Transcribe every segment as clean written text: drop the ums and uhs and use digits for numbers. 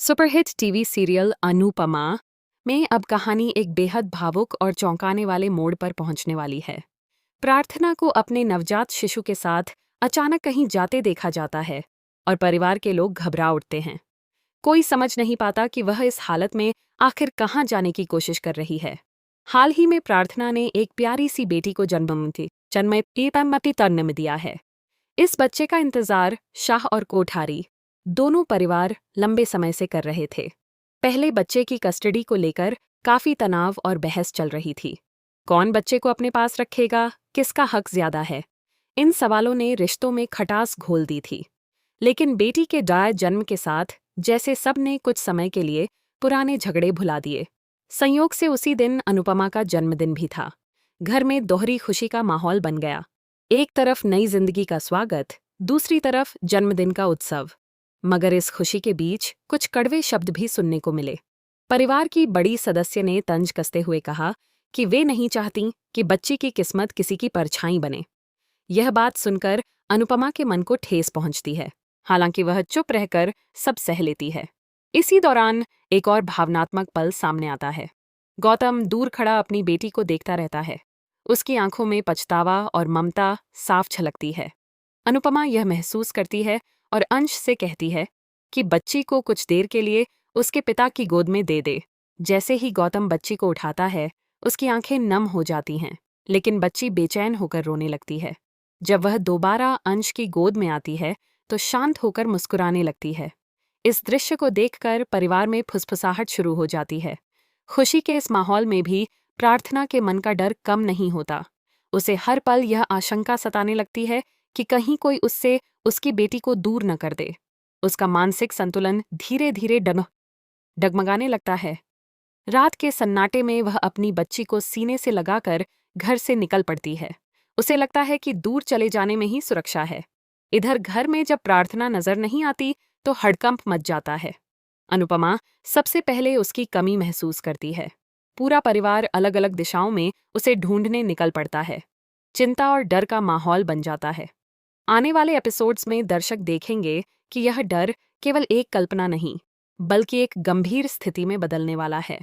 Superhit TV serial Anupama में अब कहानी एक बेहद भावुक और चौंकाने वाले मोड़ पर पहुंचने वाली है। प्रार्थना को अपने नवजात शिशु के साथ अचानक कहीं जाते देखा जाता है और परिवार के लोग घबरा उठते हैं। कोई समझ नहीं पाता कि वह इस हालत में आखिर कहाँ जाने की कोशिश कर रही है। हाल ही में प्रार्थना ने एक प्यारी सी बेटी को जन्म दिया है। इस बच्चे का इंतजार शाह और कोठारी दोनों परिवार लंबे समय से कर रहे थे। पहले बच्चे की कस्टडी को लेकर काफी तनाव और बहस चल रही थी। कौन बच्चे को अपने पास रखेगा, किसका हक ज्यादा है, इन सवालों ने रिश्तों में खटास घोल दी थी। लेकिन बेटी के डाय जन्म के साथ जैसे सब ने कुछ समय के लिए पुराने झगड़े भुला दिए। संयोग से उसी दिन अनुपमा का जन्मदिन भी था। घर में दोहरी खुशी का माहौल बन गया। एक तरफ नई जिंदगी का स्वागत, दूसरी तरफ जन्मदिन का उत्सव। मगर इस खुशी के बीच कुछ कड़वे शब्द भी सुनने को मिले। परिवार की बड़ी सदस्य ने तंज कसते हुए कहा कि वे नहीं चाहती कि बच्ची की किस्मत किसी की परछाई बने। यह बात सुनकर अनुपमा के मन को ठेस पहुंचती है। हालांकि वह चुप रहकर सब सह लेती है। इसी दौरान एक और भावनात्मक पल सामने आता है। गौतम दूर खड़ा अपनी बेटी को देखता रहता है। उसकी आंखों में पछतावा और ममता साफ झलकती है। अनुपमा यह महसूस करती है और अंश से कहती है कि बच्ची को कुछ देर के लिए उसके पिता की गोद में दे दे। जैसे ही गौतम बच्ची को उठाता है, उसकी आंखें नम हो जाती हैं, लेकिन बच्ची बेचैन होकर रोने लगती है। जब वह दोबारा अंश की गोद में आती है तो शांत होकर मुस्कुराने लगती है। इस दृश्य को देखकर परिवार में फुसफुसाहट शुरू हो जाती है। खुशी के इस माहौल में भी प्रार्थना के मन का डर कम नहीं होता। उसे हर पल यह आशंका सताने लगती है कि कहीं कोई उससे उसकी बेटी को दूर न कर दे। उसका मानसिक संतुलन धीरे धीरे डगमगाने लगता है। रात के सन्नाटे में वह अपनी बच्ची को सीने से लगाकर घर से निकल पड़ती है। उसे लगता है कि दूर चले जाने में ही सुरक्षा है। इधर घर में जब प्रार्थना नजर नहीं आती तो हड़कंप मच जाता है। अनुपमा सबसे पहले उसकी कमी महसूस करती है। पूरा परिवार अलग अलग दिशाओं में उसे ढूंढने निकल पड़ता है। चिंता और डर का माहौल बन जाता है। आने वाले एपिसोड्स में दर्शक देखेंगे कि यह डर केवल एक कल्पना नहीं, बल्कि एक गंभीर स्थिति में बदलने वाला है।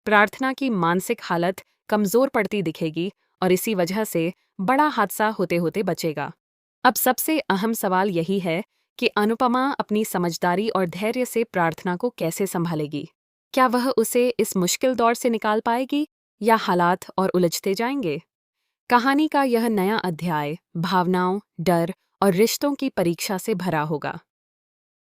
प्रार्थना की मानसिक हालत कमजोर पड़ती दिखेगी और इसी वजह से बड़ा हादसा होते होते बचेगा। अब सबसे अहम सवाल यही है कि अनुपमा अपनी समझदारी और धैर्य से प्रार्थना को कैसे संभालेगी। क्या वह उसे इस मुश्किल दौर से निकाल पाएगी या हालात और उलझते जाएंगे? कहानी का यह नया अध्याय भावनाओं, डर और रिश्तों की परीक्षा से भरा होगा।